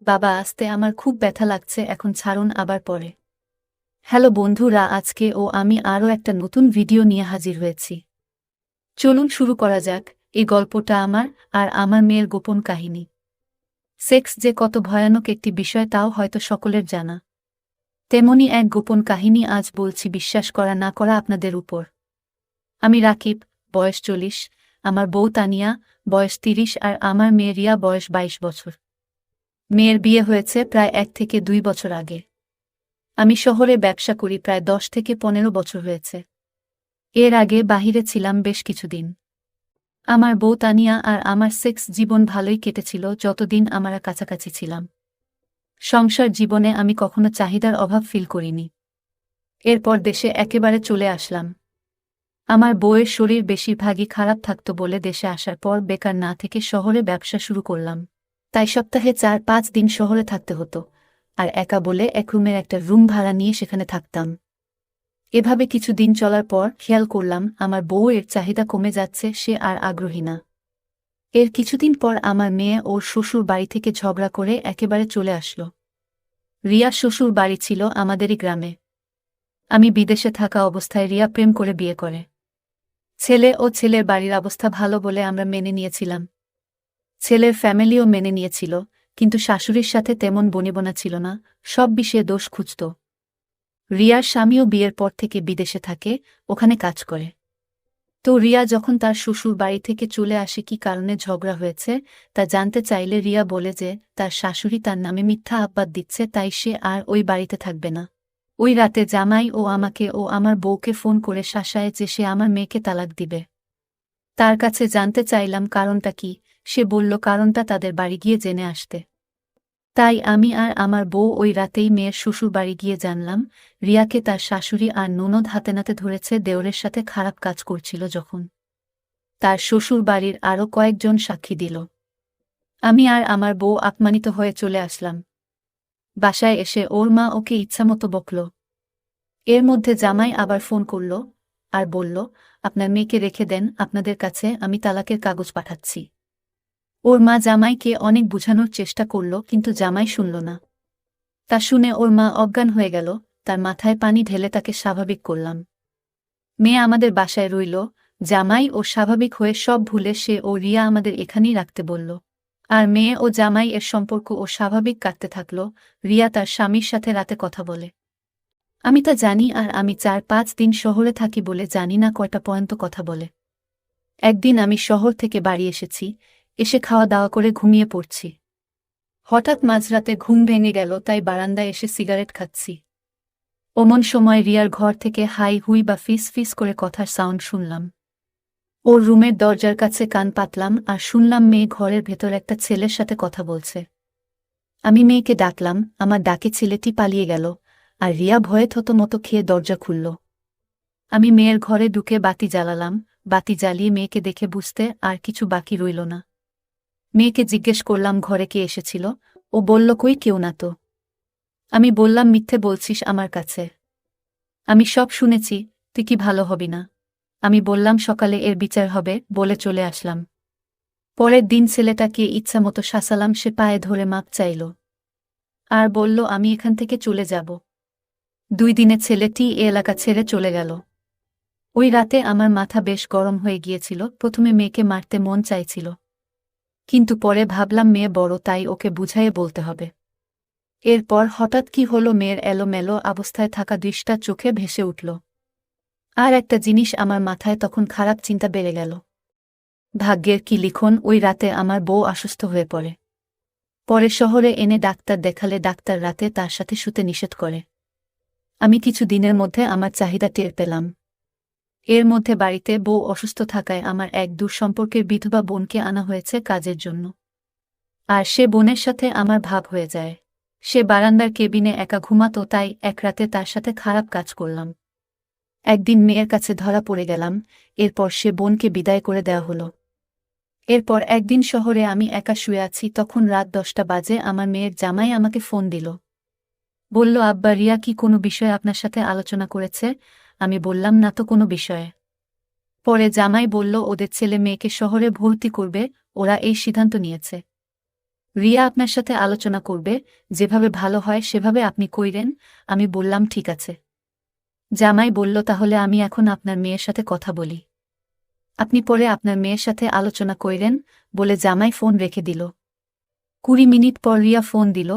বাবা আসতে আমার খুব ব্যথা লাগছে, এখন ছাড়ুন আবার পরে। হ্যালো বন্ধুরা, আজকে আমি আরও একটা নতুন ভিডিও নিয়ে হাজির হয়েছি। চলুন শুরু করা যাক। এই গল্পটা আমার আর আমার মেয়ের গোপন কাহিনী। সেক্স যে কত ভয়ানক একটি বিষয় তাও হয়তো সকলের জানা। তেমনি এক গোপন কাহিনী আজ বলছি, বিশ্বাস করা না করা আপনাদের উপর। আমি রাকিব, বয়স 40, আমার বউ তানিয়া, বয়স 30, আর আমার মেয়ে রিয়া, বয়স 22 বছর। মেয়ের বিয়ে হয়েছে প্রায় 1 থেকে 2 বছর আগে। আমি শহরে ব্যবসা করি, প্রায় 10 থেকে 15 বছর হয়েছে। এর আগে বাহিরে ছিলাম বেশ কিছুদিন। আমার বউ তানিয়া আর আমার সেক্স জীবন ভালোই কেটেছিল যতদিন আমরা কাছাকাছি ছিলাম। সংসার জীবনে আমি কখনো চাহিদার অভাব ফিল করিনি। এরপর দেশে একেবারে চলে আসলাম। আমার বউয়ের শরীর বেশিরভাগই খারাপ থাকত বলে দেশে আসার পর বেকার না থেকে শহরে ব্যবসা শুরু করলাম। তাই সপ্তাহে 4-5 দিন শহরে থাকতে হতো, আর একা বলে এক রুমের একটা রুম ভাড়া নিয়ে সেখানে থাকতাম। এভাবে কিছু দিন চলার পর খেয়াল করলাম আমার বউয়ের চাহিদা কমে যাচ্ছে, সে আর আগ্রহী না। এর কিছুদিন পর আমার মেয়ে ওর শ্বশুর বাড়ি থেকে ঝগড়া করে একেবারে চলে আসলো। রিয়ার শ্বশুর বাড়ি ছিল আমাদেরই গ্রামে। আমি বিদেশে থাকা অবস্থায় রিয়া প্রেম করে বিয়ে করে। ছেলে ও ছেলের বাড়ির অবস্থা ভালো বলে আমরা মেনে নিয়েছিলাম। ছেলের ফ্যামিলিও মেনে নিয়েছিল, কিন্তু শাশুড়ির সাথে তেমন বনিবনা ছিল না, সব বিষয়ে দোষ খুঁজত। রিয়ার স্বামীও বিয়ের পর থেকে বিদেশে থাকে, ওখানে কাজ করে। তো রিয়া যখন তার শ্বশুর বাড়ি থেকে চলে আসে কি কারণে ঝগড়া হয়েছে তা জানতে চাইলে রিয়া বলে যে তার শাশুড়ি তার নামে মিথ্যা আব্বাত দিচ্ছে, তাই সে আর ওই বাড়িতে থাকবে না। ওই রাতে জামাই আমাকে ও আমার বউকে ফোন করে শাসায় যে সে আমার মেয়েকে তালাক দিবে। তার কাছে জানতে চাইলাম কারণটা কি। সে বলল কারণটা তাদের বাড়ি গিয়ে জেনে আসতে। তাই আমি আর আমার বউ ওই রাতেই মেয়ের শ্বশুর বাড়ি গিয়ে জানলাম রিয়াকে তার শাশুড়ি আর ননদ হাতে নাতে ধরেছে দেওরের সাথে খারাপ কাজ করছিল যখন। তার শ্বশুর বাড়ির আরও কয়েকজন সাক্ষী দিল। আমি আর আমার বউ আপমানিত হয়ে চলে আসলাম। বাসায় এসে ওর মা ওকে ইচ্ছামতো বকল। এর মধ্যে জামাই আবার ফোন করল আর বলল, আপনার মেয়েকে রেখে দেন, আপনাদের কাছে আমি তালাকের কাগজ পাঠাচ্ছি। ওর মা জামাইকে অনেক বুঝানোর চেষ্টা করল, কিন্তু জামাই শুনল না। তা শুনে ওর মা অজ্ঞান হয়ে গেল। তার মাথায় পানি ঢেলে তাকে স্বাভাবিক করলাম। মেয়ে আমাদের বাসায় রইল। জামাই ও স্বাভাবিক হয়ে সব ভুলে সে ও রিয়া আমাদের এখানেই রাখতে বলল। আর মেয়ে ও জামাই এর সম্পর্ক ও স্বাভাবিক কাটতে থাকল। রিয়া তার স্বামীর সাথে রাতে কথা বলে। আমি তা জানি, আর আমি 4-5 দিন শহরে থাকি বলে জানি না কয়টা পর্যন্ত কথা বলে। একদিন আমি শহর থেকে বাড়ি এসেছি, এসে খাওয়া দাওয়া করে ঘুমিয়ে পড়ছি। হঠাৎ মাঝরাতে ঘুম ভেঙে গেল, তাই বারান্দায় এসে সিগারেট খাচ্ছি। অমন সময় রিয়ার ঘর থেকে হাই হুই বা ফিস ফিস করে কথার সাউন্ড শুনলাম। ওর রুমের দরজার কাছে কান পাতলাম আর শুনলাম মেয়ে ঘরের ভেতর একটা ছেলের সাথে কথা বলছে। আমি মেয়েকে ডাকলাম, আমার ডাকে ছেলেটি পালিয়ে গেল, আর রিয়া ভয়ে থতমতো খেয়ে দরজা খুলল। আমি মেয়ের ঘরে ঢুকে বাতি জ্বালালাম। বাতি জ্বালিয়ে মেয়েকে দেখে বুঝতে আর কিছু বাকি রইল না। মেয়েকে জিজ্ঞেস করলাম ঘরে কে এসেছিল। ও বলল, কই কেউ না তো। আমি বললাম, মিথ্যে বলছিস আমার কাছে। আমি সব শুনেছি, তুই কি ভালো হবি না। আমি বললাম সকালে এর বিচার হবে, বলে চলে আসলাম। পরের দিন ছেলেটাকে ইচ্ছামতো শাসালাম, সে পায়ে ধরে মাপ চাইল আর বলল আমি এখান থেকে চলে যাব। 2 দিনে ছেলেটি এ এলাকা ছেড়ে চলে গেল। ওই রাতে আমার মাথা বেশ গরম হয়ে গিয়েছিল। প্রথমে মেয়েকে মারতে মন চাইছিল, কিন্তু পরে ভাবলাম মেয়ে বড়, তাই ওকে বুঝাইয়ে বলতে হবে। এরপর হঠাৎ কি হলো, মেয়ের এলোমেলো অবস্থায় থাকা দৃষ্টা চোখে ভেসে উঠল। আর একটা জিনিস আমার মাথায় তখন খারাপ চিন্তা বেড়ে গেল। ভাগ্যের কি লিখন, ওই রাতে আমার বউ অসুস্থ হয়ে পড়ে। পরে শহরে এনে ডাক্তার দেখালে ডাক্তার রাতে তার সাথে শুতে নিষেধ করে। আমি কিছু দিনের মধ্যে আমার চাহিদা টের পেলাম। এর মধ্যে বাড়িতে বউ অসুস্থ থাকায় আমার এক দূর সম্পর্কের বিধবা বোনকে আনা হয়েছে কাজের জন্য। আর সে বোনের সাথে আমার ভাব হয়ে যায়। সে বারান্দার কেবিনে একা ঘুমাতো, তাই এক রাতে তার সাথে খারাপ কাজ করলাম। একদিন মেয়ের কাছে ধরা পড়ে গেলাম। এরপর সে বোনকে বিদায় করে দেওয়া হলো। এরপর একদিন শহরে আমি একা শুয়ে আছি, তখন রাত 10টা বাজে। আমার মেয়ের জামাই আমাকে ফোন দিল। বলল, আব্বা, রিয়া কি কোনো বিষয়ে আপনার সাথে আলোচনা করেছে। আমি বললাম, না তো কোনো বিষয়ে। পরে জামাই বলল ওদের ছেলে মেয়েকে শহরে ভর্তি করবে, ওরা এই সিদ্ধান্ত নিয়েছে। রিয়া আপনার সাথে আলোচনা করবে, যেভাবে ভালো হয় সেভাবে আপনি কইরেন। আমি বললাম ঠিক আছে। জামাই বলল তাহলে আমি এখন আপনার মেয়ের সাথে কথা বলি। আপনি পরে আপনার মেয়ের সাথে আলোচনা কইরেন, বলে জামাই ফোন রেখে দিল। 20 মিনিট পর রিয়া ফোন দিল।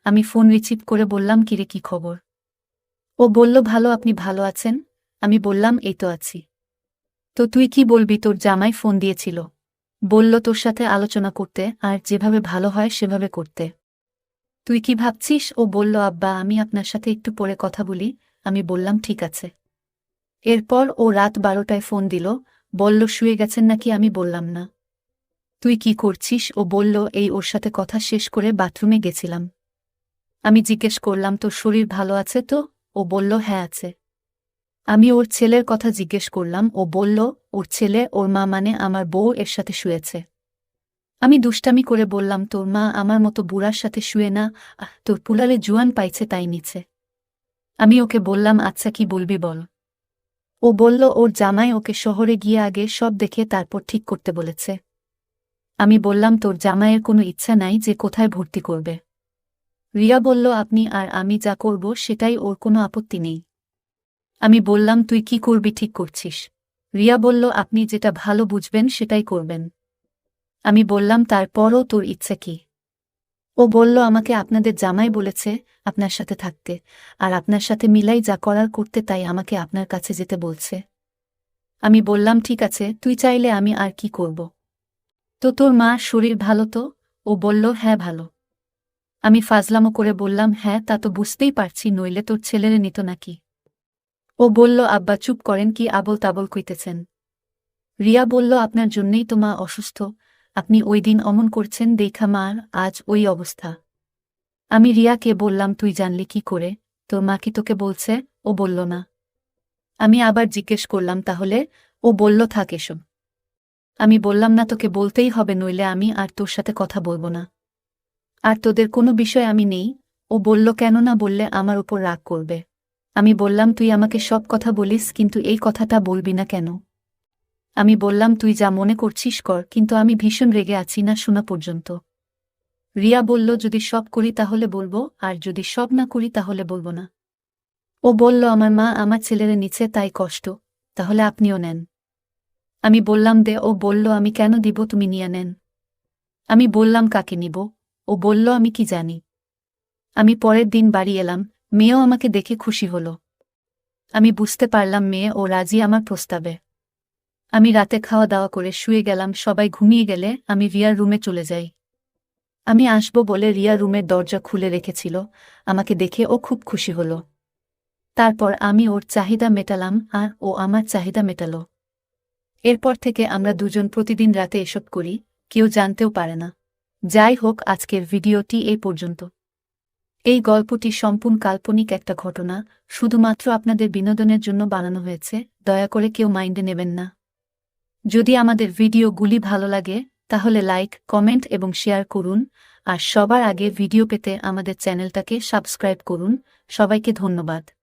আমি ফোন রিসিভ করে বললাম কিরে কি খবর? ও বলল ভালো, আপনি ভালো আছেন? আমি বললাম এই তো আছি। তো তুই কি বলবি? তোর জামাই ফোন দিয়েছিল, বলল তোর সাথে আলোচনা করতে আর যেভাবে ভালো হয় সেভাবে করতে। তুই কি ভাবছিস? ও বলল আব্বা আমি আপনার সাথে একটু পরে কথা বলি। আমি বললাম ঠিক আছে। এরপর ও রাত 12টায় ফোন দিল, বলল শুয়ে গেছেন নাকি? আমি বললাম না। তুই কি করছিস? ও বলল এই ওর সাথে কথা শেষ করে বাথরুমে গেছিলাম। আমি জিজ্ঞেস করলাম তোর শরীর ভালো আছে তো? ও বলল হ্যাঁ আছে। আমি ওর ছেলের কথা জিজ্ঞেস করলাম। ও বলল ওর ছেলে ওর মা মানে আমার বউ এর সাথে শুয়েছে। আমি দুষ্টামি করে বললাম তোর মা আমার মতো বুড়ার সাথে শুয়ে না, তোর পুলারে জুয়ান পাইছে তাই নিছে। আমি ওকে বললাম আচ্ছা কি বলবি বল। ও বলল ওর জামাই ওকে শহরে গিয়ে আগে সব দেখে তারপর ঠিক করতে বলেছে। আমি বললাম তোর জামাইয়ের কোনো ইচ্ছা নাই যে কোথায় ভর্তি করবে? রিয়া বলল আপনি আর আমি যা করব সেটাই ওর কোনো আপত্তি নেই। আমি বললাম তুই কি করবি ঠিক করছিস? রিয়া বলল আপনি যেটা ভালো বুঝবেন সেটাই করবেন। আমি বললাম তারপরও তোর ইচ্ছে কি? ও বলল আমাকে আপনাদের জামাই বলেছে আপনার সাথে থাকতে, আর আপনার সাথে মিলাই যা করার করতে, তাই আমাকে আপনার কাছে যেতে বলছে। আমি বললাম ঠিক আছে, তুই চাইলে আমি আর কি করব? তো তোর মা শরীর ভালো তো? ও বলল হ্যাঁ ভালো। আমি ফাজলামো করে বললাম হ্যাঁ তা তো বুঝতেই পারছি, নইলে তোর ছেলেরে নিত নাকি? ও বলল আব্বা চুপ করেন, কি আবল তাবল কইতেছেন। রিয়া বলল আপনার জন্যই তো মা অসুস্থ, আপনি ওই দিন অমন করছেন দেখা মার আজ ওই অবস্থা। আমি রিয়াকে বললাম তুই জানলি কি করে? তোর মা কি তোকে বলছে? ও বলল না। আমি আবার জিজ্ঞেস করলাম তাহলে? ও বলল থাক এসব। আমি বললাম না তোকে বলতেই হবে, নইলে আমি আর তোর সাথে কথা বলবো না। আর তোদের কোনো বিষয় আমি নেই। ও বলল কেন না বললে আমার উপর রাগ করবে। আমি বললাম তুই আমাকে সব কথা বলিস, কিন্তু এই কথাটা বলবি না কেন? আমি বললাম তুই যা মনে করছিস কর, কিন্তু আমি ভীষণ রেগে আছি না শোনা পর্যন্ত। রিয়া বলল যদি সব করি তাহলে বলবো, আর যদি সব না করি তাহলে বলবো না। ও বলল আমার মা আমার ছেলেরে নিচ্ছে তাই কষ্ট, তাহলে আপনিও নেন। আমি বললাম দে। ও বলল আমি কেন দিব, তুমি নিয়ে নেন। আমি বললাম কাকে নিব? ও বলল আমি কি জানি। আমি পরের দিন বাড়ি এলাম, মেয়েও আমাকে দেখে খুশি হল। আমি বুঝতে পারলাম মেয়ে ও রাজি আমার প্রস্তাবে। আমি রাতে খাওয়া দাওয়া করে শুয়ে গেলাম, সবাই ঘুমিয়ে গেলে আমি রিয়ার রুমে চলে যাই। আমি আসব বলে রিয়া রুমের দরজা খুলে রেখেছিল, আমাকে দেখে ও খুব খুশি হল। তারপর আমি ওর চাহিদা মেটালাম আর ও আমার চাহিদা মেটাল। এরপর থেকে আমরা দুজন প্রতিদিন রাতে এসব করি, কেউ জানতেও পারে না। যাই হোক, আজকের ভিডিওটি এই পর্যন্ত। এই গল্পটি সম্পূর্ণ কাল্পনিক একটা ঘটনা, শুধুমাত্র আপনাদের বিনোদনের জন্য বানানো হয়েছে, দয়া করে কেউ মাইন্ডে নেবেন না। যদি আমাদের ভিডিওগুলি ভালো লাগে তাহলে লাইক, কমেন্ট এবং শেয়ার করুন, আর সবার আগে ভিডিও পেতে আমাদের চ্যানেলটাকে সাবস্ক্রাইব করুন। সবাইকে ধন্যবাদ।